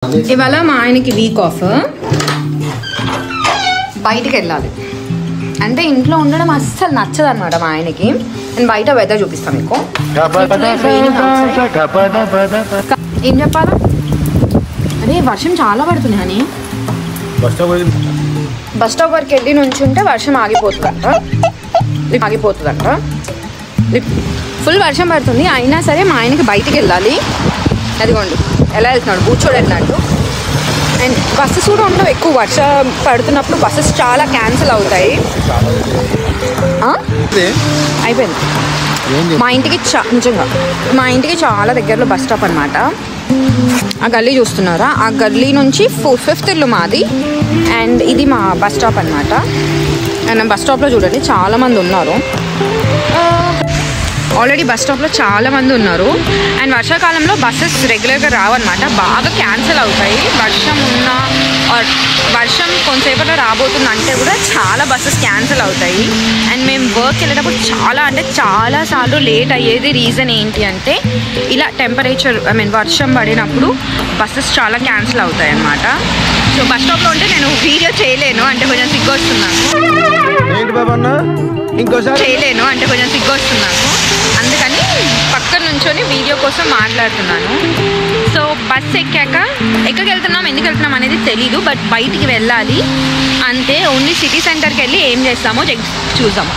ఇవాళ మా ఆయనకి వీక్ ఆఫ్, బయటికి వెళ్ళాలి. అంటే ఇంట్లో ఉండడం అస్సలు నచ్చదు అనమాట మా ఆయనకి. నేను బయట వెదర్ చూపిస్తాను మీకు. ఏం చెప్పాలా? అరే వర్షం చాలా పడుతుంది అని. బస్ స్టాప్ వరకు వెళ్ళి నుంచి ఉంటే వర్షం ఆగిపోతుందంట. ఫుల్ వర్షం పడుతుంది, అయినా సరే మా ఆయనకి బయటికి వెళ్ళాలి. అదిగోండి ఎలా వెళ్తున్నాడు, కూర్చోడెట్టినట్టు. అండ్ బస్సెస్ కూడా ఉండవు ఎక్కువ. వర్షం పడుతున్నప్పుడు బస్సెస్ చాలా క్యాన్సిల్ అవుతాయి. అయిపోయింది. మా ఇంటికి నిజంగా మా ఇంటికి చాలా దగ్గరలో బస్ స్టాప్ అనమాట. ఆ గల్లీ చూస్తున్నారా, ఆ గల్లీ నుంచి 5th ఇల్లు మాది. అండ్ ఇది మా బస్ స్టాప్ అనమాట. అండ్ బస్ స్టాప్లో చూడండి చాలామంది ఉన్నారు. ఆల్రెడీ బస్ స్టాప్లో చాలామంది ఉన్నారు. అండ్ వర్షాకాలంలో బస్సెస్ రెగ్యులర్గా రావన్నమాట, బాగా క్యాన్సిల్ అవుతాయి. వర్షం ఉన్నా వర్షం కొంతసేపట్లో రాబోతుందంటే కూడా చాలా బస్సెస్ క్యాన్సిల్ అవుతాయి. అండ్ మేము వర్క్ వెళ్ళేటప్పుడు చాలాసార్లు లేట్ అయ్యేది. రీజన్ ఏంటి అంటే ఇలా టెంపరేచర్ వర్షం పడినప్పుడు బస్సెస్ చాలా క్యాన్సిల్ అవుతాయి అన్నమాట. సో బస్ స్టాప్లో ఉంటే నేను వీడియో చేయలేను, అంటే కొంచెం సిగ్గు వస్తుంది నాకు. అందుకని పక్కన నుంచొని వీడియో కోసం మాట్లాడుతున్నాను. సో బస్ ఎక్కడికి వెళ్తున్నాం, ఎందుకు వెళ్తున్నాం అనేది తెలీదు, బట్ బయటికి వెళ్ళాలి అంతే. ఓన్లీ సిటీ సెంటర్కి వెళ్ళి ఏం చేస్తామో చూద్దాం.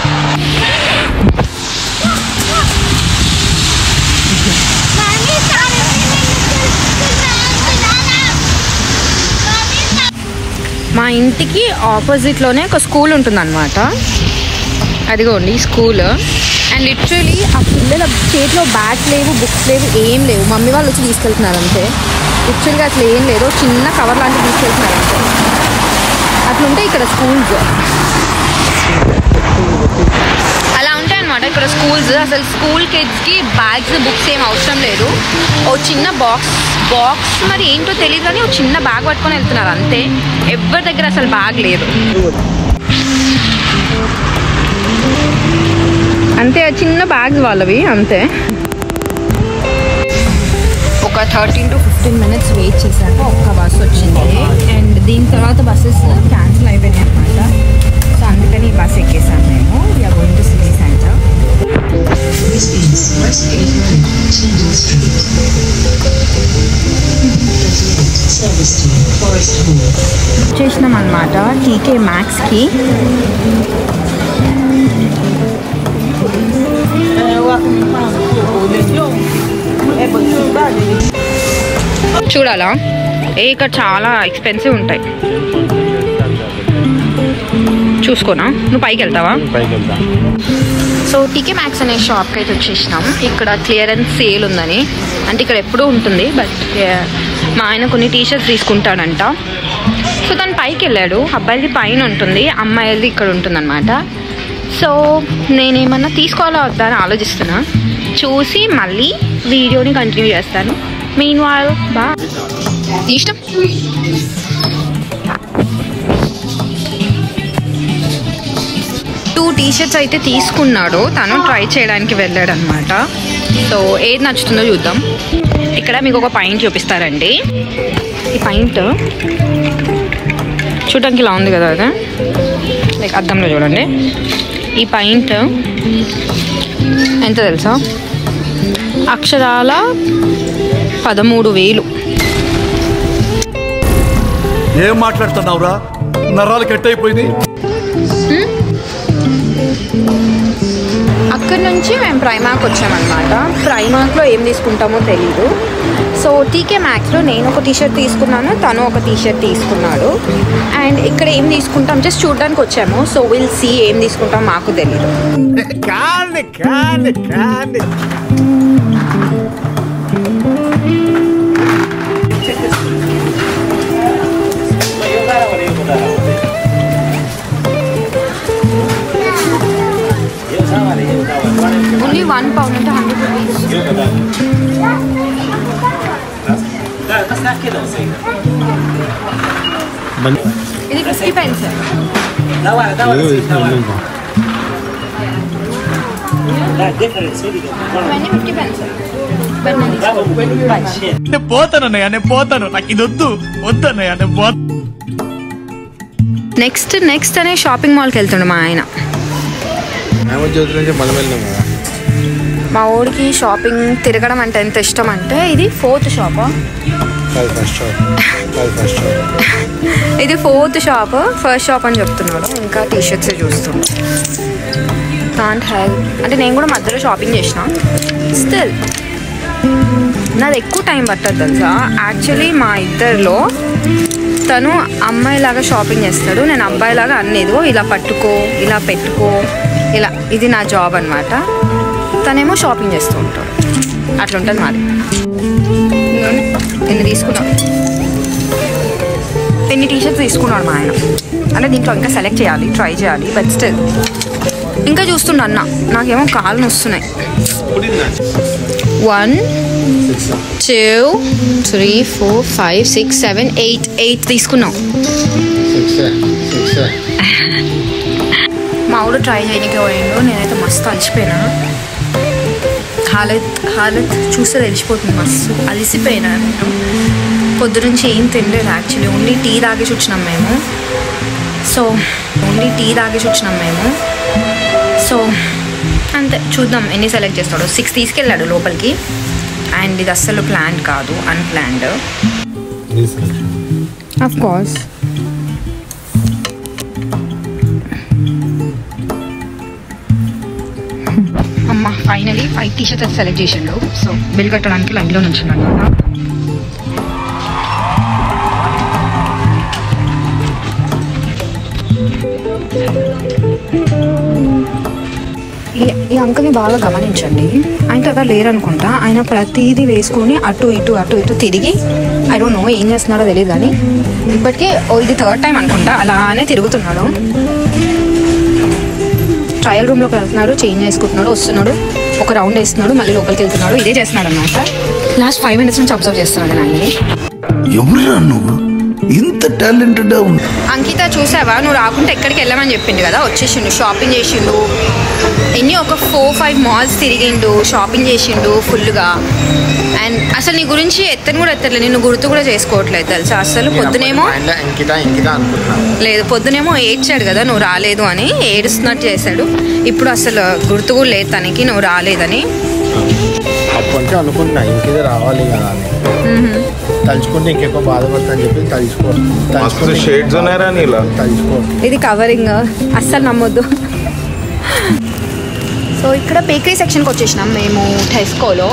మా ఇంటికి ఆపోజిట్లోనే ఒక స్కూల్ ఉంటుందన్నమాట. అదిగోండి స్కూల్. అండ్ లిటరలీ ఆ పిల్లల చేతిలో బ్యాగ్స్ లేవు, బుక్స్ లేవు, ఏం లేవు. మమ్మీ వాళ్ళు వచ్చి తీసుకెళ్తున్నారు అంతే. లిటరల్గా అట్లా ఏం లేదు, చిన్న కవర్ లాంటివి తీసుకెళ్తున్నారు అంతే. అట్లుంటే ఇక్కడ స్కూల్స్ అలా ఉంటాయి అన్నమాట ఇక్కడ స్కూల్స్. అసలు స్కూల్ కిడ్స్కి బ్యాగ్స్, బుక్స్ ఏం అవసరం లేదు. ఓ చిన్న బాక్స్ మరి ఏంటో తెలియదు కానీ ఒక చిన్న బ్యాగ్ పట్టుకొని వెళ్తున్నారు అంతే. ఎవరి దగ్గర అసలు బ్యాగ్ లేదు అంతే. చిన్న బ్యాగ్స్ వాళ్ళవి అంతే. ఒక 13 to 15 minutes వెయిట్ చేశాక ఒక్క బస్ వచ్చింది. అండ్ దీని తర్వాత బస్సెస్ క్యాన్సిల్ అయిపోయినాయి అనమాట. సో అందుకని ఈ బస్ ఎక్కేసాను మేము. We are going to city centre. వచ్చేసినాం అనమాట టీకే మ్యాక్స్కి. చూడాలా? ఇక్కడ చాలా ఎక్స్పెన్సివ్ ఉంటాయి. చూసుకోనా? నువ్వు పైకి వెళ్తావా? సో టీకే మ్యాక్స్ అనే షాప్కి అయితే వచ్చేసినాం. ఇక్కడ క్లియరెన్స్ సేల్ ఉందని, అంటే ఇక్కడ ఎప్పుడూ ఉంటుంది. బట్ మా ఆయన కొన్ని టీషర్ట్స్ తీసుకుంటాడంట. సో తను పైకి వెళ్ళాడు. అబ్బాయిలది పైన ఉంటుంది, అమ్మాయిలది ఇక్కడ ఉంటుంది అనమాట. సో నేనేమన్నా తీసుకోవాలా వద్దా అని ఆలోచిస్తున్నా. చూసి మళ్ళీ వీడియోని కంటిన్యూ చేస్తాను. మీన్వైల్ బా ఇష్టం. టూ టీషర్ట్స్ అయితే తీసుకున్నాడు తను, ట్రై చేయడానికి వెళ్ళాడు అనమాట. సో ఏది నచ్చుతుందో చూద్దాం. ఇక్కడ మీకు ఒక పాయింట్ చూపిస్తారండి. ఈ పాయింట్ చూడడానికి ఇలా ఉంది కదా, అదే లైక్ అద్దంలో చూడండి. ఈ పాయింట్ ఎంత తెలుసా? అక్షరాల 13,000. ఏం మాట్లాడుతున్నావురా? నరాలు కట్ అయిపోయింది. అక్కడి నుంచి మేము ప్రైమార్క్ వచ్చామన్నమాట. ప్రైమార్క్లో ఏం తీసుకుంటామో తెలీదు. సో టీకే మ్యాక్స్లో నేను ఒక టీషర్ట్ తీసుకున్నాను, తను ఒక టీషర్ట్ తీసుకున్నాడు. అండ్ ఇక్కడ ఏం తీసుకుంటాం జస్ట్ చూడడానికి వచ్చాము. సో విల్ సీ ఏం తీసుకుంటాం మాకు తెలీదు. ఓన్లీ 1 pound అంటే 100 rupees. ఇది 50 pence. 50 pence. బట్ నేను తీసుకోను. నేను పోతానన్నయ్య, నేను పోతాను, నాకు ఇది వద్దు వద్దన్నయ్య, నేను పోతాను. నెక్స్ట్ అనే షాపింగ్ మాల్కి వెళ్తుండే మా ఆయన. మా ఊరికి షాపింగ్ తిరగడం అంటే ఎంత ఇష్టం అంటే ఇది 4th షాపా, ఇది 4th షాప్, ఫస్ట్ షాప్ అని చెప్తున్నాడు. ఇంకా టీషర్ట్స్ చూస్తుండే. కాంట్ హెల్ప్ అంటే నేను కూడా మధ్యలో షాపింగ్ చేసిన. స్టిల్ నాది ఎక్కువ టైం పట్టదు తెలుసా. యాక్చువల్లీ మా ఇద్దరిలో తను అమ్మాయిలాగా షాపింగ్ చేస్తాడు, నేను అబ్బాయిలాగా అన్నేదో ఇలా పట్టుకో ఇలా పెట్టుకో ఇలా, ఇది నా జాబ్ అనమాట. తనేమో షాపింగ్ చేస్తూ ఉంటాడు, అట్లా ఉంటుంది మాది. ఎన్ని తీసుకున్నాడు, ఎన్ని టీషర్ట్స్ తీసుకున్నాడు మా ఆయన. అంటే దీంట్లో ఇంకా సెలెక్ట్ చేయాలి, ట్రై చేయాలి. బట్ స్టిల్ ఇంకా చూస్తుండ అన్న, నాకేమో కాళ్ళు నొస్తున్నాయి. 1 2 3 4 5 6 7 8 తీసుకున్నాం. మా ఊడు ట్రై చేయడానికి పోయిండు, నేనైతే మస్తు అలసిపోయినా. హాలత్ చూస్తే తెలిసిపోతుంది, మస్తు అలసిపోయినా. పొద్దు నుంచి ఏం తినలేదు యాక్చువల్లీ, ఓన్లీ టీ తాగేసి వచ్చినాం మేము. సో అంతే, చూద్దాం ఎన్ని సెలెక్ట్ చేస్తాడు. 6 తీసుకెళ్ళాడు లోపలికి. అండ్ ఇది అస్సలు ప్లాన్ కాదు, అన్ప్లాన్డ్ ఆఫ్ కోర్స్. అమ్మ ఫైనలీ 5 టీషర్ట్స్ సెలెక్ట్ చేసిండు. సో బిల్ కట్టడానికి లైన్లో నుంచున్నాడు అనమాట. ఈ అంకల్ని బాగా గమనించండి, ఆయనతో ఎవరు లేరనుకుంటా. ఆయన ప్రతిదీ వేసుకొని అటు ఇటు తిరిగి, ఐ డోంట్ నో ఏం చేస్తున్నాడో తెలియదు, కానీ ఇప్పటికే ఇది 3rd టైం అనుకుంటా అలానే తిరుగుతున్నాడు. ట్రయల్ రూమ్లోకి వెళ్తున్నాడు, చేంజ్ చేసుకుంటున్నాడు, వస్తున్నాడు, ఒక రౌండ్ వేస్తున్నాడు, మళ్ళీ లోపలికి వెళ్తున్నాడు. ఇదే చేస్తున్నాడు అనమాట. లాస్ట్ 5 minutes నుంచి అబ్జర్వ్ చేస్తున్నాడు ఆయన్ని. ఎవరురా నువ్వు ఇంత టాలెంటెడ్ ఉంది? అంకిత చూసావా, నువ్వు రాకుంటే ఎక్కడికి వెళ్ళమని చెప్పిండు కదా, వచ్చేసిండు, షాపింగ్ చేసిండు. ఒక 4-5 malls తిరిగిండు, షాపింగ్ చేసిండు ఫుల్గా. అండ్ అసలు నీ గురించి ఎత్తని కూడా ఎత్తట్లేదు, నిన్ను గుర్తు కూడా చేసుకోవట్లేదు తెలుసా. అసలు పొద్దునేమో లేదు, పొద్దునేమో ఏడ్చాడు కదా నువ్వు రాలేదు అని, ఏడుస్తున్నట్టు చేశాడు. ఇప్పుడు అసలు గుర్తు కూడా లేదు తనకి నువ్వు రాలేదని. అప్పటికే అనుకుంటున్నా ఇంకేదో రావాలి కదా అని, తలుచుకుంటే ఇంకెక్కువ బాధపడతా అని చెప్పి తలుచుకో. షేడ్స్ ఉన్నారా నీలా? తలుచుకో, ఇది కవరింగ్, అస్సలు నమ్మొద్దు. సో ఇక్కడ బేకరీ సెక్షన్కి వచ్చేసినాం మేము. టెస్కోలో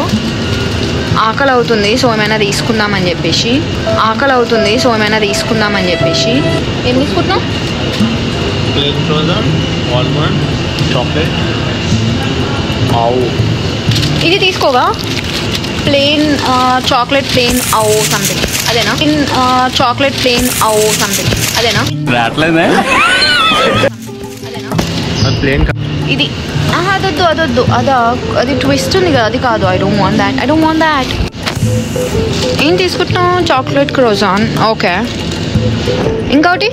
ఆకలి అవుతుంది, సో ఏమైనా తీసుకుందామని చెప్పేసి ఏం తీసుకుంటున్నాం? ప్లేన్ ఫ్రోజన్, ఆల్మండ్, చాక్లెట్, ఆవు. ఇది తీసుకోగా, ప్లేన్ చాక్లెట్ ప్లేన్ అవు సంథింగ్ అదేనా? చాక్లెట్ ప్లేన్ అవు సంథింగ్ అదేనా? రావట్లేదే ప్లేన్. ఇది అదొద్దు, అది ట్విస్ట్ ఉంది కదా, అది కాదు. I don't want that. ఏం తీసుకుంటున్నాం? చాక్లెట్ క్రోజాన్. ఓకే, ఇంకోటి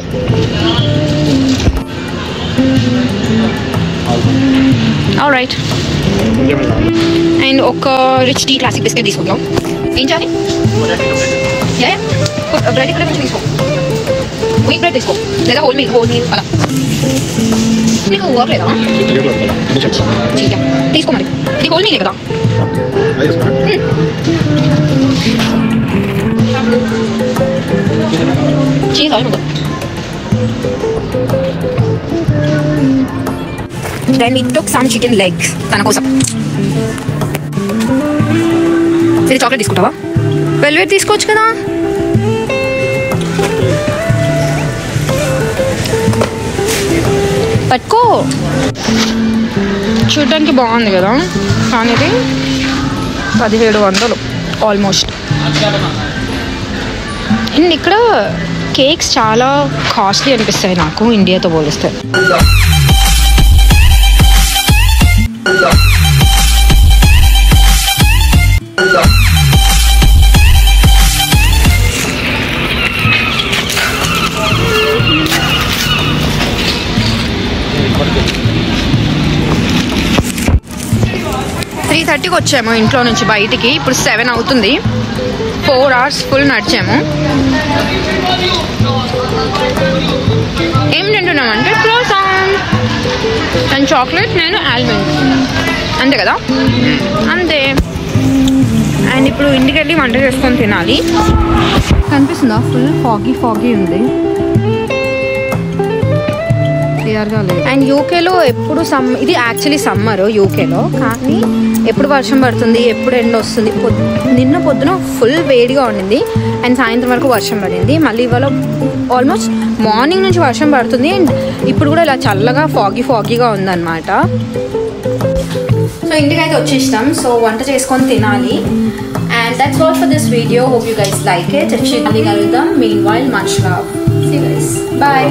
ఆల్రైట్. అండ్ ఒక రిచ్ టీ క్లాసిక్ బిస్కెట్ తీసుకుంటాం. ఏం చేయాలి? బ్రెడ్ ఇక్కడ కొంచెం తీసుకో, వీట్ బ్రెడ్ తీసుకో, లేదా హోల్ మీల్ అలా. నీకు వర్క్ లేదా? తీసుకో మరి, ఇది హోల్ మీలే కదా. Cheese oil. Then we took some chicken legs తన కోసం. ఇది చాక్లెట్ తీసుకుంటావా? వెల్వెట్ తీసుకోవచ్చు కదా. పట్టుకో, చూడటానికి బాగుంది కదా, కానీ ఇది 1700 ఆల్మోస్ట్. అండ్ ఇక్కడ కేక్స్ చాలా కాస్ట్లీ అనిపిస్తాయి నాకు ఇండియాతో పోలిస్తే. 8కి వచ్చాము ఇంట్లో నుంచి బయటికి. ఇప్పుడు 7 అవుతుంది. 4 hours ఫుల్ నడిచాము. ఏం తింటున్నామంటే క్రోసాన్ అండ్ చాక్లెట్, నేను ఆల్మండ్. అంతే కదా, అంతే. అండ్ ఇప్పుడు ఇంటికి వెళ్ళి వంట చేసుకొని తినాలి. కనిపిస్తుందా? ఫుల్ ఫాగీ ఉంది, క్లియర్గా లేదు. అండ్ యూకేలో ఎప్పుడు ఇది యాక్చువల్లీ సమ్మర్ యూకేలో, కానీ ఎప్పుడు వర్షం పడుతుంది, ఎప్పుడు ఎండ వస్తుంది. నిన్న పొద్దున ఫుల్ వేడిగా ఉండింది అండ్ సాయంత్రం వరకు వర్షం పడింది. మళ్ళీ ఇవాళ ఆల్మోస్ట్ మార్నింగ్ నుంచి వర్షం పడుతుంది అండ్ ఇప్పుడు కూడా ఇలా చల్లగా ఫాగీగా ఉందన్నమాట. సో ఇంటికైతే వచ్చేస్తాం. సో వంట చేసుకొని తినాలి. And that's all for this video. Hope you guys like it. Mali kaldam. Meanwhile, much love. See you guys. Bye.